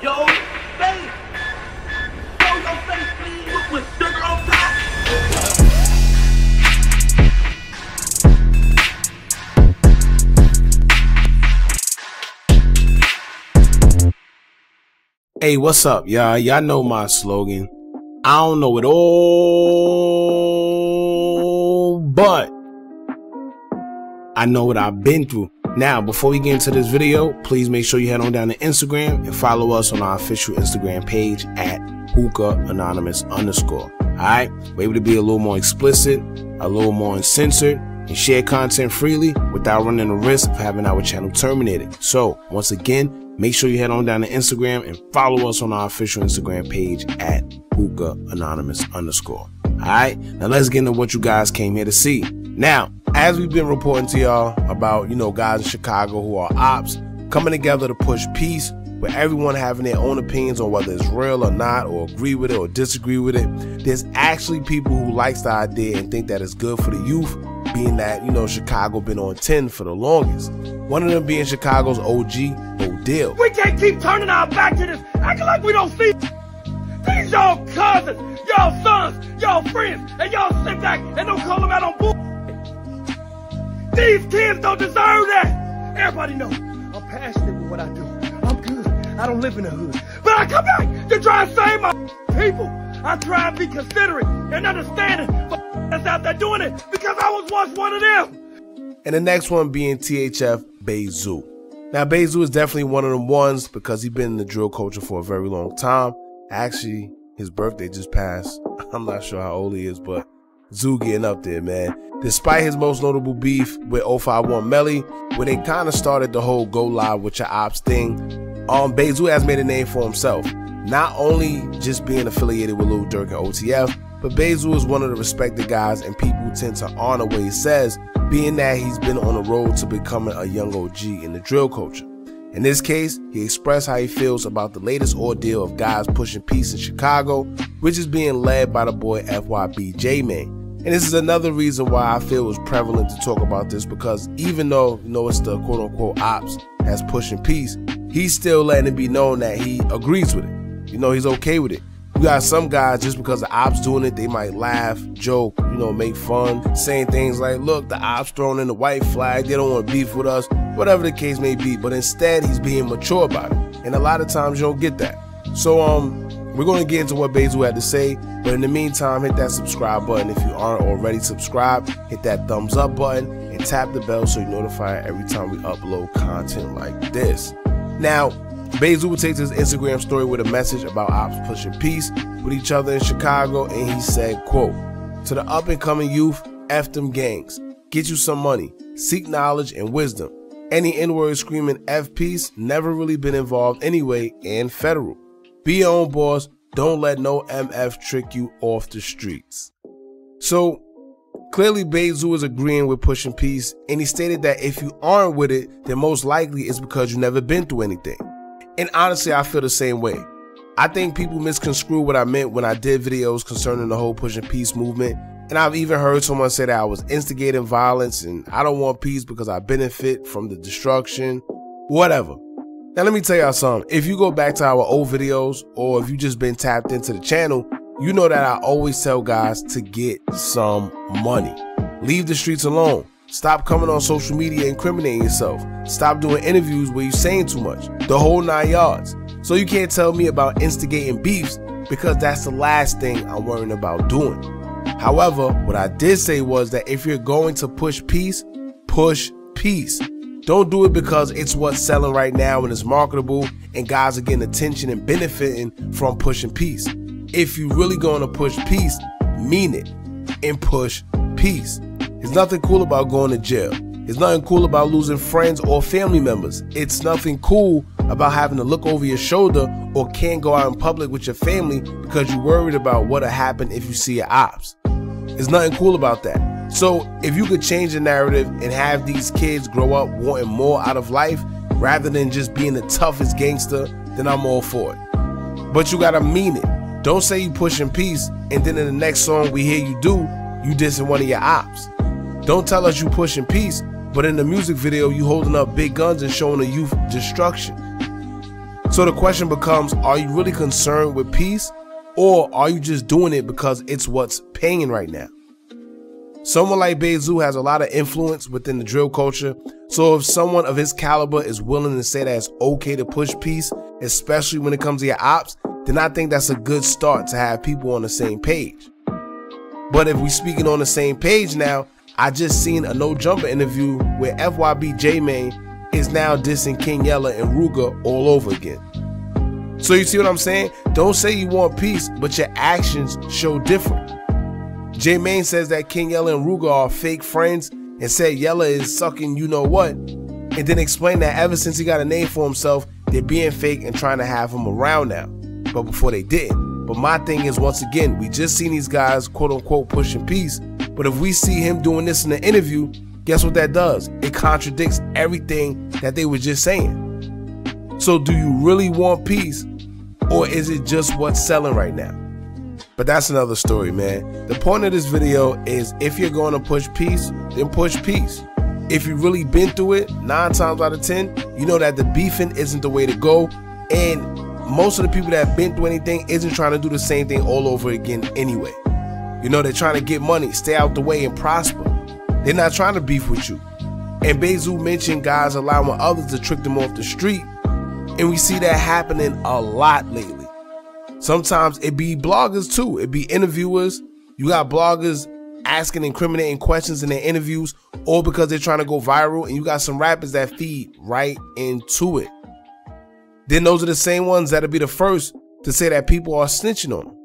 Yo, face. Show your face, please. With sugar on top. Hey, what's up, y'all? Y'all know my slogan. I don't know it all, but I know what I've been through. Now, before we get into this video, please make sure you head on down to Instagram and follow us on our official Instagram page at Hookah Anonymous _. Alright? We're able to be a little more explicit, a little more uncensored, and share content freely without running the risk of having our channel terminated. So, once again, make sure you head on down to Instagram and follow us on our official Instagram page at Hookah Anonymous _. Alright? Now let's get into what you guys came here to see. Now, as we've been reporting to y'all about, guys in Chicago who are ops coming together to push peace, with everyone having their own opinions on whether it's real or not, or agree with it or disagree with it, there's actually people who likes the idea and think that it's good for the youth, being that, Chicago been on 10 for the longest. One of them being Chicago's OG, Odell. We can't keep turning our back to this, acting like we don't see. These y'all cousins, y'all sons, y'all friends, and y'all sit back and don't call them out on bull. These kids don't deserve that. Everybody knows I'm passionate with what I do. I'm good. I don't live in the hood. But I come back to try and save my people. I try and be considerate and understanding for that's out there doing it because I was once one of them. And the next one being THF BAYZOO. Now, BAYZOO is definitely one of them ones because he's been in the drill culture for a very long time. Actually, his birthday just passed. I'm not sure how old he is, but Zoo getting up there, man. Despite his most notable beef with 051 Melly, where they kind of started the whole go live with your ops thing, BAYZOO has made a name for himself. Not only just being affiliated with Lil Durk and OTF, but BAYZOO is one of the respected guys and people who tend to honor what he says, being that he's been on the road to becoming a young OG in the drill culture. In this case, he expressed how he feels about the latest ordeal of guys pushing peace in Chicago, which is being led by the boy FYB J-Man. And this is another reason why I feel it was prevalent to talk about this, because even though, it's the quote-unquote ops that's pushing peace, he's still letting it be known that he agrees with it. He's okay with it. You got some guys, just because the ops doing it, they might laugh, joke, make fun, saying things like, look, the ops throwing in the white flag, they don't want to beef with us, whatever the case may be. But instead, he's being mature about it. And a lot of times you don't get that. So, we're going to get into what BAYZOO had to say, but in the meantime, hit that subscribe button if you aren't already subscribed, hit that thumbs up button, and tap the bell so you're notified every time we upload content like this. Now, BAYZOO takes his Instagram story with a message about ops pushing peace with each other in Chicago, and he said, quote, "To the up-and-coming youth, F them gangs. Get you some money, seek knowledge and wisdom. Any N-word screaming F peace never really been involved anyway, and federal. Be your own boss. Don't let no MF trick you off the streets." So clearly BAYZOO is agreeing with pushing peace, and he stated that if you aren't with it, then most likely it's because you've never been through anything. And honestly, I feel the same way. I think people misconstrue what I meant when I did videos concerning the whole pushing peace movement. And I've even heard someone say that I was instigating violence and I don't want peace because I benefit from the destruction, whatever. Now let me tell y'all something. If you go back to our old videos, or if you just been tapped into the channel, you know that I always tell guys to get some money. Leave the streets alone. Stop coming on social media incriminating yourself. Stop doing interviews where you're saying too much. The whole 9 yards. So you can't tell me about instigating beefs, because that's the last thing I'm worrying about doing. However, what I did say was that if you're going to push peace, push peace. Don't do it because it's what's selling right now and it's marketable and guys are getting attention and benefiting from pushing peace. If you're really going to push peace, mean it and push peace. There's nothing cool about going to jail. There's nothing cool about losing friends or family members. It's nothing cool about having to look over your shoulder or can't go out in public with your family because you're worried about what'll happen if you see your ops. There's nothing cool about that. So if you could change the narrative and have these kids grow up wanting more out of life rather than just being the toughest gangster, then I'm all for it. But you gotta mean it. Don't say you pushing peace and then in the next song we hear you do, you dissing one of your ops. Don't tell us you pushing peace, but in the music video you holding up big guns and showing the youth destruction. So the question becomes, are you really concerned with peace, or are you just doing it because it's what's paying right now? Someone like BAYZOO has a lot of influence within the drill culture, so if someone of his caliber is willing to say that it's okay to push peace, especially when it comes to your ops, then I think that's a good start to have people on the same page. But if we speaking on the same page now, I just seen a No Jumper interview where FYB J-Mane is now dissing King Yella and Ruger all over again. So you see what I'm saying? Don't say you want peace, but your actions show different. J-Mane says that King Yella and Ruger are fake friends and said Yella is sucking you know what, and then explained that ever since he got a name for himself, they're being fake and trying to have him around now, but before they didn't. But my thing is, once again, we just seen these guys quote unquote pushing peace, but if we see him doing this in the interview, guess what that does? It contradicts everything that they were just saying. So do you really want peace, or is it just what's selling right now? But that's another story, man. The point of this video is, if you're going to push peace, then push peace. If you've really been through it, 9 times out of 10, you know that the beefing isn't the way to go. And most of the people that have been through anything isn't trying to do the same thing all over again anyway. You know, they're trying to get money, stay out the way, and prosper. They're not trying to beef with you. And BAYZOO mentioned guys allowing others to trick them off the street. And we see that happening a lot lately. Sometimes it be bloggers too. It be interviewers. You got bloggers asking incriminating questions in their interviews, all because they're trying to go viral. And you got some rappers that feed right into it. Then those are the same ones that'll be the first to say that people are snitching on them.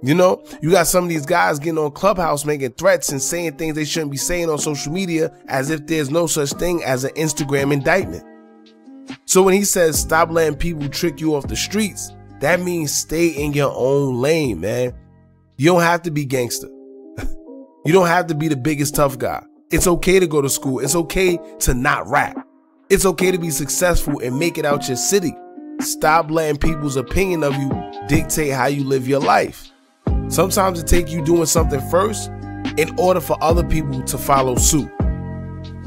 You know, you got some of these guys getting on Clubhouse making threats and saying things they shouldn't be saying on social media, as if there's no such thing as an Instagram indictment. So when he says stop letting people trick you off the streets, that means stay in your own lane, man. You don't have to be gangster. You don't have to be the biggest tough guy. It's okay to go to school. It's okay to not rap. It's okay to be successful and make it out your city. Stop letting people's opinion of you dictate how you live your life. Sometimes it takes you doing something first in order for other people to follow suit.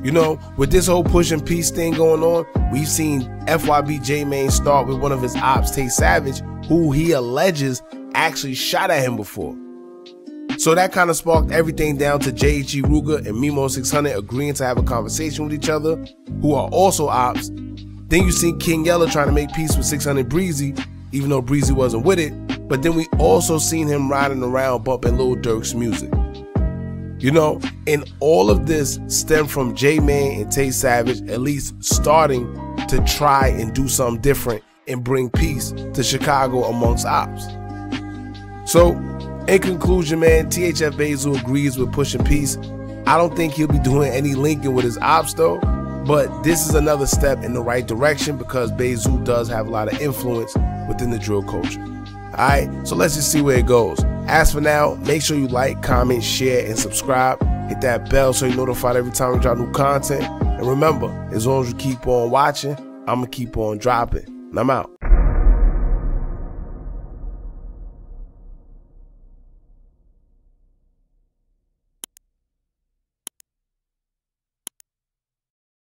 You know, with this whole push and peace thing going on, we've seen FYB J-Mane start with one of his ops, Tay Savage, who he alleges actually shot at him before. So that kind of sparked everything down to JHE Ruger and Mimo 600 agreeing to have a conversation with each other, who are also ops. Then you see King Yella trying to make peace with 600 Breezy, even though Breezy wasn't with it. But then we also seen him riding around bumping Lil Durk's music. You know, and all of this stemmed from J-Mane and Tay Savage at least starting to try and do something different and bring peace to Chicago amongst ops. So, in conclusion, man, THF BAYZOO agrees with pushing peace. I don't think he'll be doing any linking with his ops though, but this is another step in the right direction because BAYZOO does have a lot of influence within the drill culture. Alright, so let's just see where it goes. As for now, make sure you like, comment, share, and subscribe. Hit that bell so you're notified every time we drop new content. And remember, as long as you keep on watching, I'm going to keep on dropping. And I'm out.